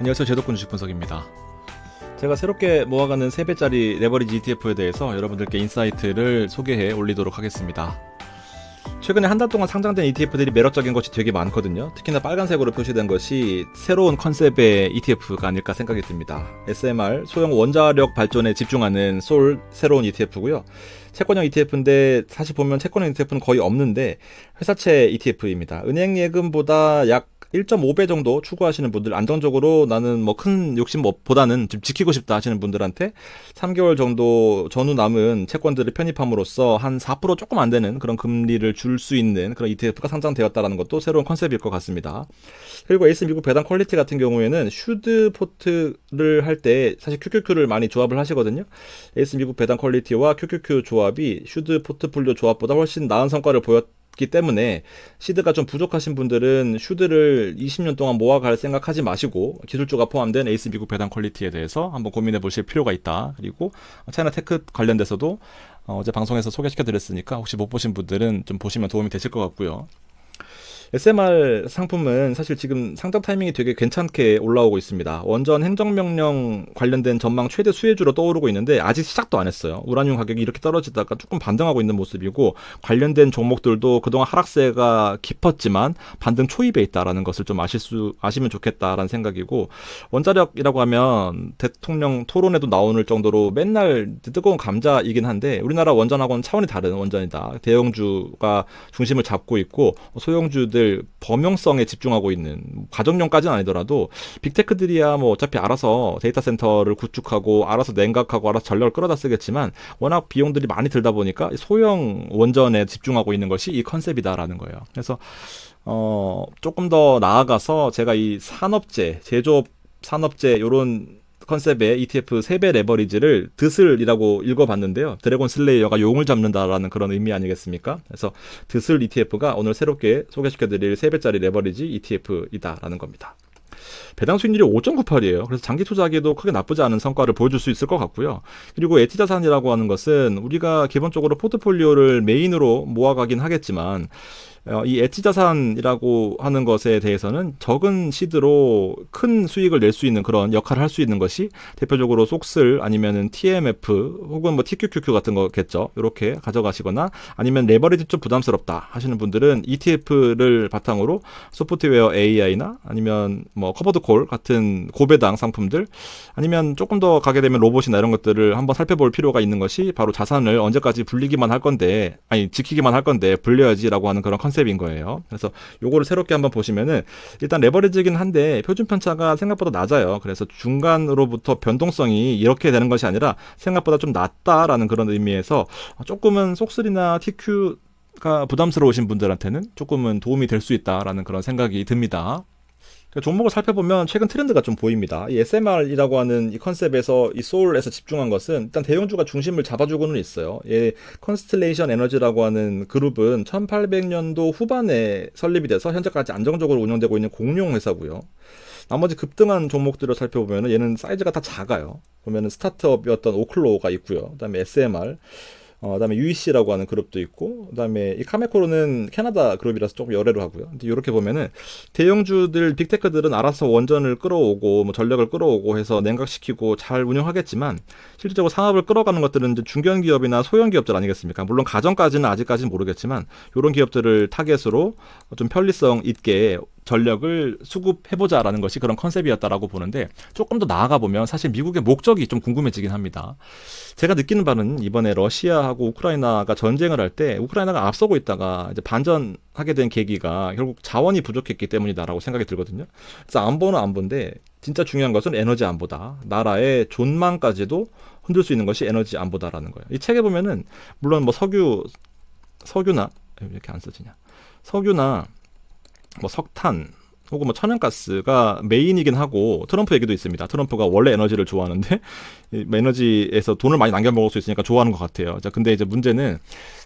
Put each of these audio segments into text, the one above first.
안녕하세요. 제도권 주식 분석입니다. 제가 새롭게 모아가는 3배짜리 레버리지 ETF에 대해서 여러분들께 인사이트를 소개해 올리도록 하겠습니다. 최근에 한 달 동안 상장된 ETF들이 매력적인 것이 되게 많거든요. 특히나 빨간색으로 표시된 것이 새로운 컨셉의 ETF가 아닐까 생각이 듭니다. SMR, 소형 원자력 발전에 집중하는 솔 새로운 ETF고요. 채권형 ETF인데 사실 보면 채권형 ETF는 거의 없는데 회사채 ETF입니다. 은행 예금보다 약 1.5배 정도 추구하시는 분들, 안정적으로 나는 뭐 큰 욕심보다는 좀 지키고 싶다 하시는 분들한테 3개월 정도 전후 남은 채권들을 편입함으로써 한 4% 조금 안 되는 그런 금리를 줄 수 있는 그런 ETF가 상장되었다는 것도 새로운 컨셉일 것 같습니다. 그리고 에이스 미국 배당 퀄리티 같은 경우에는 슈드 포트를 할 때 사실 QQQ를 많이 조합을 하시거든요. 에이스 미국 배당 퀄리티와 QQQ 조합이 슈드 포트폴리오 조합보다 훨씬 나은 성과를 보였기 때문에 시드가 좀 부족하신 분들은 슈드를 20년 동안 모아갈 생각하지 마시고 기술주가 포함된 에이스 미국 배당 퀄리티에 대해서 한번 고민해 보실 필요가 있다. 그리고 차이나 테크 관련돼서도 어제 방송에서 소개시켜 드렸으니까 혹시 못 보신 분들은 좀 보시면 도움이 되실 것 같고요. SMR 상품은 사실 지금 상장 타이밍이 되게 괜찮게 올라오고 있습니다. 원전 행정명령 관련된 전망 최대 수혜주로 떠오르고 있는데 아직 시작도 안 했어요. 우라늄 가격이 이렇게 떨어지다가 조금 반등하고 있는 모습이고, 관련된 종목들도 그동안 하락세가 깊었지만 반등 초입에 있다라는 것을 좀 아시면 좋겠다라는 생각이고, 원자력이라고 하면 대통령 토론에도 나오는 정도로 맨날 뜨거운 감자이긴 한데 우리나라 원전하고는 차원이 다른 원전이다. 대형주가 중심을 잡고 있고 소형주들 범용성에 집중하고 있는, 가정용까지는 아니더라도 빅테크들이야 뭐 어차피 알아서 데이터 센터를 구축하고 알아서 냉각하고 알아서 전력을 끌어다 쓰겠지만 워낙 비용들이 많이 들다 보니까 소형 원전에 집중하고 있는 것이 이 컨셉이다라는 거예요. 그래서 조금 더 나아가서 제가 이 산업재, 제조업 산업재 요런 컨셉의 ETF 3배 레버리지를 드슬이라고 읽어봤는데요. 드래곤 슬레이어가 용을 잡는다라는 그런 의미 아니겠습니까? 그래서 드슬 ETF가 오늘 새롭게 소개시켜드릴 3배짜리 레버리지 ETF이다라는 겁니다. 배당 수익률이 5.98이에요. 그래서 장기 투자하기에도 크게 나쁘지 않은 성과를 보여줄 수 있을 것 같고요. 그리고 에티자산이라고 하는 것은 우리가 기본적으로 포트폴리오를 메인으로 모아가긴 하겠지만 이 에티자산이라고 하는 것에 대해서는 적은 시드로 큰 수익을 낼 수 있는 그런 역할을 할 수 있는 것이 대표적으로 속슬 아니면은 TMF 혹은 뭐 TQQQ 같은 거겠죠. 이렇게 가져가시거나 아니면 레버리지 좀 부담스럽다 하시는 분들은 ETF를 바탕으로 소프트웨어 AI나 아니면 뭐 커버드콜 같은 고배당 상품들, 아니면 조금 더 가게 되면 로봇이나 이런 것들을 한번 살펴볼 필요가 있는 것이 바로 자산을 언제까지 불리기만 할 건데, 아니 지키기만 할 건데 불려야지라고 하는 그런 컨셉인 거예요. 그래서 요거를 새롭게 한번 보시면은 일단 레버리지긴 한데 표준 편차가 생각보다 낮아요. 그래서 중간으로부터 변동성이 이렇게 되는 것이 아니라 생각보다 좀 낮다라는 그런 의미에서 조금은 속슬이나 TQ가 부담스러우신 분들한테는 조금은 도움이 될 수 있다라는 그런 생각이 듭니다. 종목을 살펴보면 최근 트렌드가 좀 보입니다. 이 SMR이라고 하는 이 컨셉에서 이 소울에서 집중한 것은 일단 대형주가 중심을 잡아주고는 있어요. 컨스텔레이션 에너지라고 하는 그룹은 1800년도 후반에 설립이 돼서 현재까지 안정적으로 운영되고 있는 공룡 회사고요. 나머지 급등한 종목들을 살펴보면 얘는 사이즈가 다 작아요. 보면 스타트업이었던 오클로가 있고요. 그다음에 SMR, 그다음에 UEC라고 하는 그룹도 있고, 그다음에 이 카메코로는 캐나다 그룹이라서 조금 열애로 하고요. 근데 이렇게 보면은 대형주들 빅테크들은 알아서 원전을 끌어오고 뭐 전력을 끌어오고 해서 냉각시키고 잘 운영하겠지만 실질적으로 산업을 끌어가는 것들은 이제 중견기업이나 소형기업들 아니겠습니까? 물론 가정까지는 아직까지는 모르겠지만 이런 기업들을 타겟으로 좀 편리성 있게 전력을 수급해보자라는 것이 그런 컨셉이었다라고 보는데, 조금 더 나아가 보면 사실 미국의 목적이 좀 궁금해지긴 합니다. 제가 느끼는 바는 이번에 러시아하고 우크라이나가 전쟁을 할 때 우크라이나가 앞서고 있다가 이제 반전하게 된 계기가 결국 자원이 부족했기 때문이다라고 생각이 들거든요. 그래서 안보는 안보인데 진짜 중요한 것은 에너지 안보다. 나라의 존망까지도 흔들 수 있는 것이 에너지 안보다라는 거예요. 이 책에 보면은 물론 뭐 석유나 왜 이렇게 안 써지냐? 석유나 뭐 석탄 혹은 뭐 천연가스가 메인이긴 하고 트럼프 얘기도 있습니다. 트럼프가 원래 에너지를 좋아하는데 에너지에서 돈을 많이 남겨 먹을 수 있으니까 좋아하는 것 같아요. 자, 근데 이제 문제는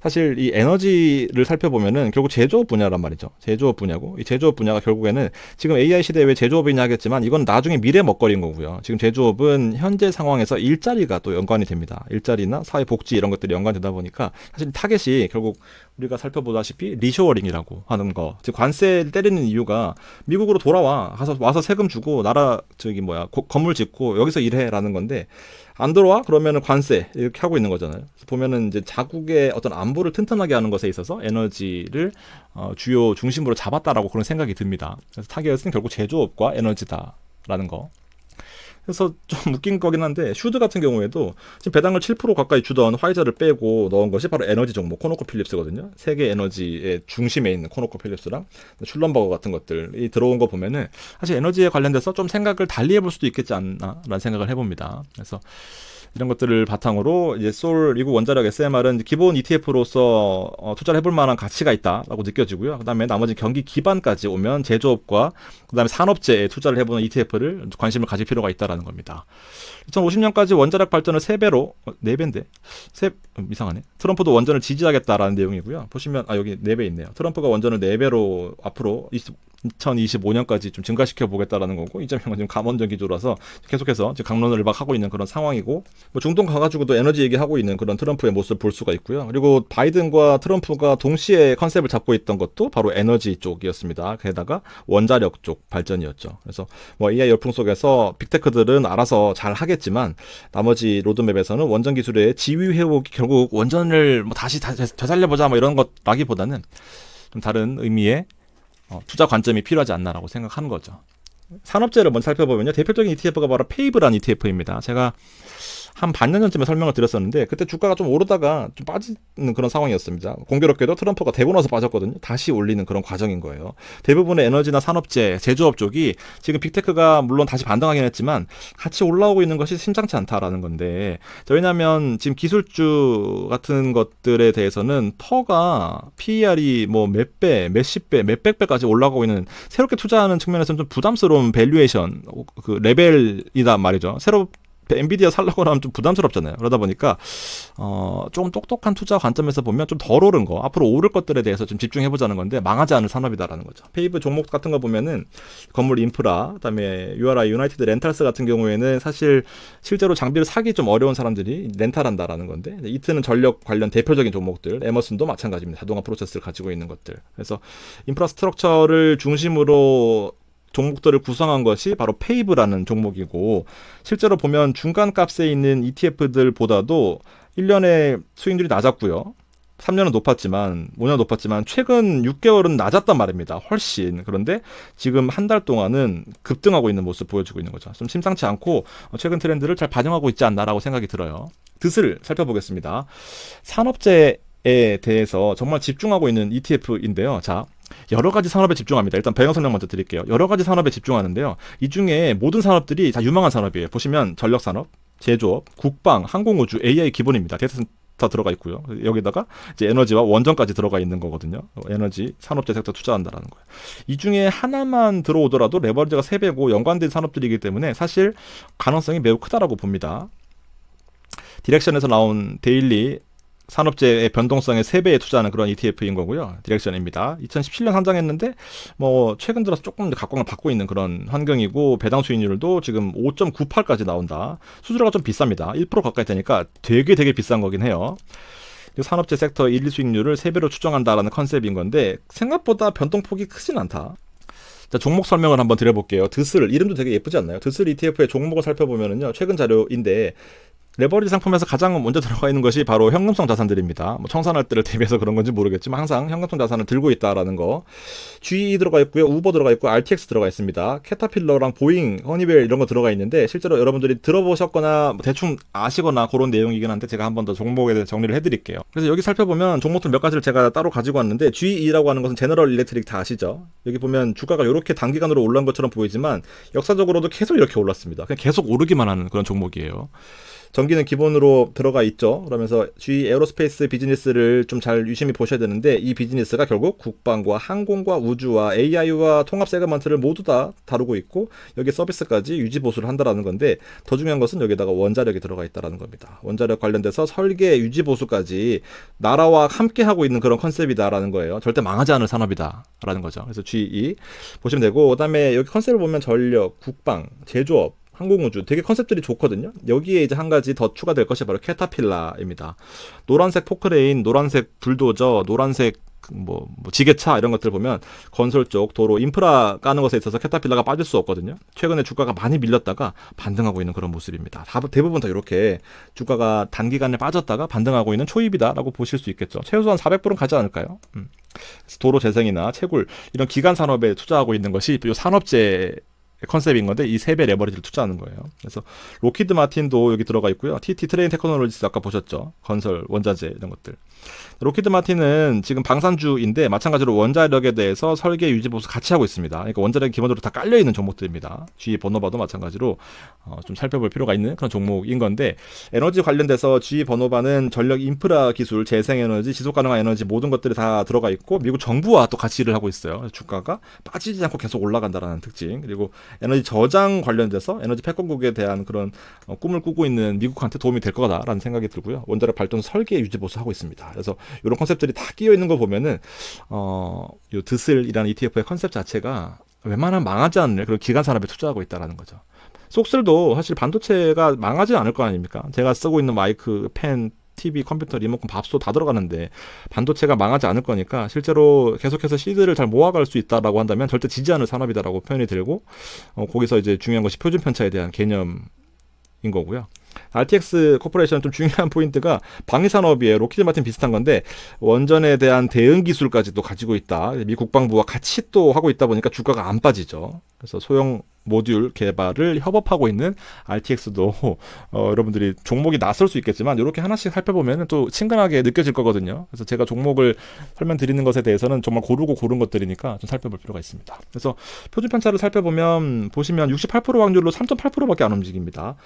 사실 이 에너지를 살펴보면은 결국 제조업 분야란 말이죠. 제조업 분야고, 이 제조업 분야가 결국에는 지금 AI 시대에 왜 제조업이냐 하겠지만 이건 나중에 미래 먹거리인 거고요. 지금 제조업은 현재 상황에서 일자리가 또 연관이 됩니다. 일자리나 사회복지 이런 것들이 연관되다 보니까 사실 타겟이 결국 우리가 살펴보다시피 리쇼어링이라고 하는 거. 즉 관세를 때리는 이유가 미국으로 돌아와 와서 세금 주고 나라 건물 짓고 여기서 일해라는 건데 안 들어와? 그러면은 관세 이렇게 하고 있는 거잖아요. 그래서 보면은 이제 자국의 어떤 안보를 튼튼하게 하는 것에 있어서 에너지를 주요 중심으로 잡았다라고 그런 생각이 듭니다. 그래서 타겟은 결국 제조업과 에너지다라는 거. 그래서 좀 웃긴 거긴 한데 슈드 같은 경우에도 지금 배당을 7% 가까이 주던 화이자를 빼고 넣은 것이 바로 에너지 종목 코노코필립스거든요. 세계 에너지의 중심에 있는 코노코필립스랑 슐럼버거 같은 것들이 들어온 거 보면은 사실 에너지에 관련돼서 좀 생각을 달리 해볼 수도 있겠지 않나라는 생각을 해봅니다. 그래서 이런 것들을 바탕으로 이제 솔 미국 원자력 SMR은 기본 ETF로서 투자를 해볼 만한 가치가 있다라고 느껴지고요. 그다음에 나머지 경기 기반까지 오면 제조업과 그다음에 산업재에 투자를 해보는 ETF를 관심을 가질 필요가 있다라는 겁니다. 2050년까지 원자력 발전을 3배로 4배인데 이상하네. 트럼프도 원전을 지지하겠다라는 내용이고요. 보시면 여기 4배 있네요. 트럼프가 원전을 4배로 앞으로 2025년까지 좀 증가시켜 보겠다라는 거고 이재명은 지금 감원전 기조라서 계속해서 지금 강론을 일박하고 있는 그런 상황이고 뭐 중동 가가지고도 에너지 얘기하고 있는 그런 트럼프의 모습을 볼 수가 있고요. 그리고 바이든과 트럼프가 동시에 컨셉을 잡고 있던 것도 바로 에너지 쪽이었습니다. 게다가 원자력 쪽 발전이었죠. 그래서 뭐 AI 열풍 속에서 빅테크들은 알아서 잘 하겠지만 나머지 로드맵에서는 원전 기술의 지위 회복이 결국 원전을 뭐 다시 되살려보자 뭐 이런 것라기보다는 좀 다른 의미의 투자 관점이 필요하지 않나라고 생각하는 거죠. 산업재를 먼저 살펴보면요. 대표적인 ETF가 바로 페이브라는 ETF입니다. 제가 한 반년 전쯤에 설명을 드렸었는데 그때 주가가 좀 오르다가 좀 빠지는 그런 상황이었습니다. 공교롭게도 트럼프가 되고 나서 빠졌거든요. 다시 올리는 그런 과정인 거예요. 대부분의 에너지나 산업재, 제조업 쪽이 지금 빅테크가 물론 다시 반등하긴 했지만 같이 올라오고 있는 것이 심상치 않다라는 건데 왜냐하면 지금 기술주 같은 것들에 대해서는 퍼가 PER이 뭐 몇 배, 몇십 배, 몇백 배까지 올라가고 있는 새롭게 투자하는 측면에서는 좀 부담스러운 밸류에이션 그 레벨이다 말이죠. 엔비디아 살려고 하면 좀 부담스럽잖아요. 그러다 보니까 조금 똑똑한 투자 관점에서 보면 좀 덜 오른 거, 앞으로 오를 것들에 대해서 좀 집중해보자는 건데 망하지 않을 산업이다라는 거죠. 페이브 종목 같은 거 보면은 건물 인프라, 그다음에 URI 유나이티드 렌탈스 같은 경우에는 사실 실제로 장비를 사기 좀 어려운 사람들이 렌탈한다라는 건데 이트는 전력 관련 대표적인 종목들, 에머슨도 마찬가지입니다. 자동화 프로세스를 가지고 있는 것들. 그래서 인프라스트럭처를 중심으로 종목들을 구성한 것이 바로 페이브라는 종목이고 실제로 보면 중간값에 있는 ETF들보다도 1년에 수익률이 낮았고요. 3년은 높았지만 5년 높았지만 최근 6개월은 낮았단 말입니다. 훨씬. 그런데 지금 한 달 동안은 급등하고 있는 모습 보여주고 있는 거죠. 좀 심상치 않고 최근 트렌드를 잘 반영하고 있지 않나라고 생각이 들어요. 듯을 살펴보겠습니다. 산업재에 대해서 정말 집중하고 있는 ETF인데요. 자, 여러 가지 산업에 집중합니다. 일단 배경 설명 먼저 드릴게요. 여러 가지 산업에 집중하는데요. 이 중에 모든 산업들이 다 유망한 산업이에요. 보시면 전력산업, 제조업, 국방, 항공우주, AI 기본입니다. 데이터센터 들어가 있고요. 여기다가 이제 에너지와 원전까지 들어가 있는 거거든요. 에너지, 산업재 섹터 투자한다라는 거예요. 이 중에 하나만 들어오더라도 레버리지가 3배고 연관된 산업들이기 때문에 사실 가능성이 매우 크다라고 봅니다. 디렉션에서 나온 데일리 산업재의 변동성의 3배에 투자하는 그런 ETF인 거고요. 디렉션입니다. 2017년 상장했는데 뭐 최근 들어서 조금 각광을 받고 있는 그런 환경이고 배당 수익률도 지금 5.98까지 나온다. 수수료가 좀 비쌉니다. 1% 가까이 되니까 되게 비싼 거긴 해요. 산업재 섹터 1, 2 수익률을 3배로 추정한다라는 컨셉인 건데 생각보다 변동폭이 크진 않다. 자, 종목 설명을 한번 드려볼게요. 드슬, 이름도 되게 예쁘지 않나요? 드슬 ETF의 종목을 살펴보면은요, 최근 자료인데 레버리지 상품에서 가장 먼저 들어가 있는 것이 바로 현금성 자산들입니다. 뭐 청산할 때를 대비해서 그런 건지 모르겠지만 항상 현금성 자산을 들고 있다라는 거. GE 들어가 있고요, 우버 들어가 있고, RTX 들어가 있습니다. 캐터필러랑 보잉, 허니벨 이런 거 들어가 있는데 실제로 여러분들이 들어보셨거나 뭐 대충 아시거나 그런 내용이긴 한데 제가 한 번 더 종목에 대해서 정리를 해드릴게요. 그래서 여기 살펴보면 종목들 몇 가지를 제가 따로 가지고 왔는데 GE라고 하는 것은 제너럴 일렉트릭 다 아시죠? 여기 보면 주가가 이렇게 단기간으로 올라온 것처럼 보이지만 역사적으로도 계속 이렇게 올랐습니다. 그냥 계속 오르기만 하는 그런 종목이에요. 전기는 기본으로 들어가 있죠. 그러면서 GE 에어로스페이스 비즈니스를 좀 잘 유심히 보셔야 되는데 이 비즈니스가 결국 국방과 항공과 우주와 AI와 통합 세그먼트를 모두 다 다루고 있고 여기 서비스까지 유지 보수를 한다라는 건데 더 중요한 것은 여기다가 원자력이 들어가 있다라는 겁니다. 원자력 관련돼서 설계 유지 보수까지 나라와 함께 하고 있는 그런 컨셉이다라는 거예요. 절대 망하지 않을 산업이다라는 거죠. 그래서 GE 보시면 되고 그다음에 여기 컨셉을 보면 전력, 국방, 제조업, 항공우주 되게 컨셉들이 좋거든요. 여기에 이제 한 가지 더 추가될 것이 바로 캐타필라입니다. 노란색 포크레인, 노란색 불도저, 노란색 지게차 이런 것들 보면 건설 쪽 도로 인프라 까는 것에 있어서 캐타필라가 빠질 수 없거든요. 최근에 주가가 많이 밀렸다가 반등하고 있는 그런 모습입니다. 대부분 다 이렇게 주가가 단기간에 빠졌다가 반등하고 있는 초입이다라고 보실 수 있겠죠. 최소한 400불은 가지 않을까요? 도로 재생이나 채굴 이런 기간 산업에 투자하고 있는 것이 이 산업재 컨셉인 건데 이 3배 레버리지를 투자하는 거예요. 그래서 로키드 마틴도 여기 들어가 있고요. TT 트레인 테크놀로지스 아까 보셨죠. 건설, 원자재 이런 것들. 로키드 마틴은 지금 방산주인데 마찬가지로 원자력에 대해서 설계, 유지, 보수 같이 하고 있습니다. 그러니까 원자력이 기본적으로 다 깔려있는 종목들입니다. GE 버노바도 마찬가지로 좀 살펴볼 필요가 있는 그런 종목인 건데 에너지 관련돼서 GE 버노바는 전력 인프라 기술, 재생에너지, 지속가능한 에너지 모든 것들이 다 들어가 있고 미국 정부와 또 같이 일을 하고 있어요. 주가가 빠지지 않고 계속 올라간다는 특징. 그리고 에너지 저장 관련돼서 에너지 패권국에 대한 그런 꿈을 꾸고 있는 미국한테 도움이 될 거다라는 생각이 들고요. 원자력 발전 설계, 유지, 보수하고 있습니다. 그래서 이런 컨셉들이 다 끼어 있는 거 보면은 요 드슬이라는 ETF의 컨셉 자체가 웬만하면 망하지 않는 그런 기간 산업에 투자하고 있다라는 거죠. 속슬도 사실 반도체가 망하지 않을 거 아닙니까? 제가 쓰고 있는 마이크, 펜, TV, 컴퓨터, 리모컨, 밥솥 다 들어가는데 반도체가 망하지 않을 거니까 실제로 계속해서 시드를 잘 모아갈 수 있다라고 한다면 절대 지지 않을 산업이다라고 표현이 들고 거기서 이제 중요한 것이 표준 편차에 대한 개념인 거고요. RTX 코퍼레이션 좀 중요한 포인트가 방위산업이에요. 로키드 마틴 비슷한 건데 원전에 대한 대응 기술까지도 가지고 있다. 미 국방부와 같이 또 하고 있다 보니까 주가가 안 빠지죠. 그래서 소형 모듈 개발을 협업하고 있는 RTX도 여러분들이 종목이 낯설 수 있겠지만 이렇게 하나씩 살펴보면 또 친근하게 느껴질 거거든요. 그래서 제가 종목을 설명드리는 것에 대해서는 정말 고르고 고른 것들이니까 좀 살펴볼 필요가 있습니다. 그래서 표준 편차를 살펴보면 보시면 68% 확률로 3.8%밖에 안 움직입니다.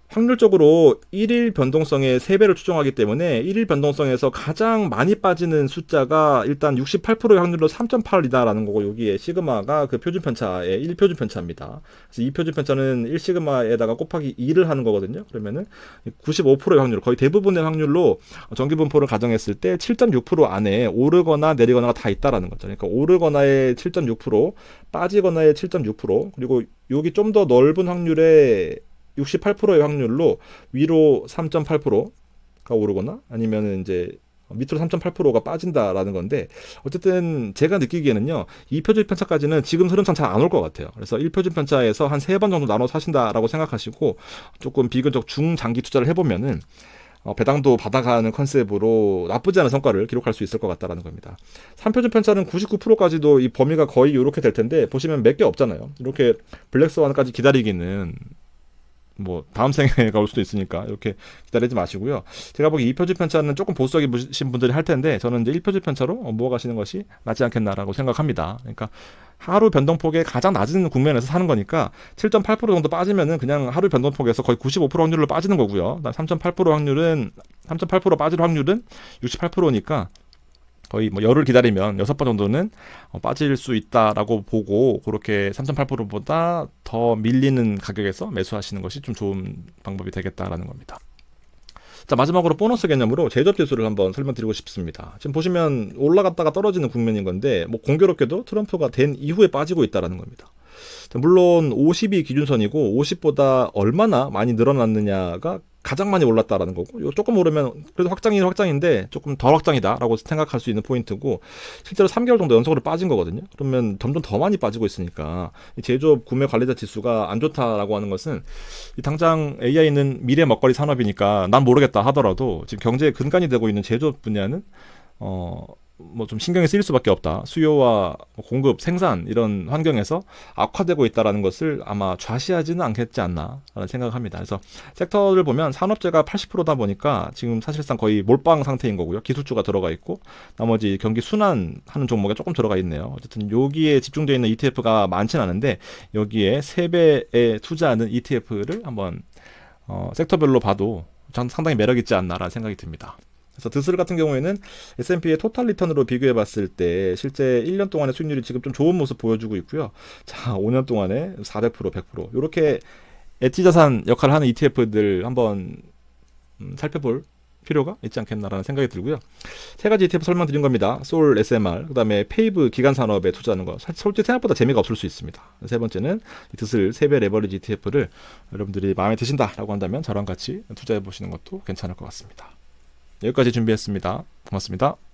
확률적으로 1일 변동성의 3배를 추정하기 때문에 1일 변동성에서 가장 많이 빠지는 숫자가 일단 68%의 확률로 3.8이다라는 거고 여기에 시그마가 그 표준 편차의 1표준 편차입니다. 그래서 이 표준 편차는 1시그마에다가 곱하기 2를 하는 거거든요. 그러면은 95%의 확률, 거의 대부분의 확률로 정기 분포를 가정했을 때 7.6% 안에 오르거나 내리거나가 다 있다라는 거죠. 그러니까 오르거나의 7.6%, 빠지거나의 7.6%, 그리고 여기 좀 더 넓은 확률의 68%의 확률로 위로 3.8%가 오르거나 아니면은 이제 밑으로 3.8%가 빠진다라는 건데 어쨌든 제가 느끼기에는요. 이 표준 편차까지는 지금 흐름상 잘 안 올 것 같아요. 그래서 1표준 편차에서 한 3번 정도 나눠 사신다라고 생각하시고 조금 비교적 중장기 투자를 해보면은 배당도 받아가는 컨셉으로 나쁘지 않은 성과를 기록할 수 있을 것 같다라는 겁니다. 3표준 편차는 99%까지도 이 범위가 거의 이렇게 될 텐데 보시면 몇 개 없잖아요. 이렇게 블랙스완까지 기다리기는 다음 생애가 올 수도 있으니까 이렇게 기다리지 마시고요. 제가 보기 2표준 편차는 조금 보수적이신 분들이 할 텐데 저는 이제 1표준 편차로 모아가시는 것이 낫지 않겠나라고 생각합니다. 그러니까 하루 변동폭의 가장 낮은 국면에서 사는 거니까 7.8% 정도 빠지면은 그냥 하루 변동폭에서 거의 95% 확률로 빠지는 거고요. 3.8% 빠질 확률은 68%니까 거의 열을 기다리면 6번 정도는 빠질 수 있다라고 보고 그렇게 3.8%보다 더 밀리는 가격에서 매수하시는 것이 좀 좋은 방법이 되겠다라는 겁니다. 자, 마지막으로 보너스 개념으로 제조업 지수를 한번 설명드리고 싶습니다. 지금 보시면 올라갔다가 떨어지는 국면인 건데 공교롭게도 트럼프가 된 이후에 빠지고 있다라는 겁니다. 물론 50이 기준선이고 50보다 얼마나 많이 늘어났느냐가 가장 많이 올랐다라는 거고 조금 오르면 그래도 확장인데 조금 덜 확장이다라고 생각할 수 있는 포인트고 실제로 3개월 정도 연속으로 빠진 거거든요. 그러면 점점 더 많이 빠지고 있으니까 이 제조업 구매 관리자 지수가 안 좋다라고 하는 것은 당장 AI는 미래 먹거리 산업이니까 난 모르겠다 하더라도 지금 경제의 근간이 되고 있는 제조업 분야는 좀 신경이 쓰일 수밖에 없다. 수요와 공급, 생산 이런 환경에서 악화되고 있다는 것을 아마 좌시하지는 않겠지 않나 라는 생각을 합니다. 그래서 섹터를 보면 산업재가 80%다 보니까 지금 사실상 거의 몰빵 상태인 거고요. 기술주가 들어가 있고 나머지 경기 순환하는 종목에 조금 들어가 있네요. 어쨌든 여기에 집중되어 있는 ETF가 많지는 않은데 여기에 3배에 투자하는 ETF를 한번 섹터별로 봐도 상당히 매력 있지 않나라는 생각이 듭니다. 그래서 드슬 같은 경우에는 S&P의 토탈 리턴으로 비교해 봤을 때 실제 1년 동안의 수익률이 지금 좀 좋은 모습 보여주고 있고요. 자, 5년 동안에 400%, 100% 이렇게 엣지 자산 역할을 하는 ETF들 한번 살펴볼 필요가 있지 않겠나라는 생각이 들고요. 세 가지 ETF 설명드린 겁니다. 솔 SMR, 그 다음에 페이브 기간산업에 투자하는 거. 솔직히 생각보다 재미가 없을 수 있습니다. 세 번째는 드슬 세배 레버리지 ETF를 여러분들이 마음에 드신다라고 한다면 저랑 같이 투자해 보시는 것도 괜찮을 것 같습니다. 여기까지 준비했습니다. 고맙습니다.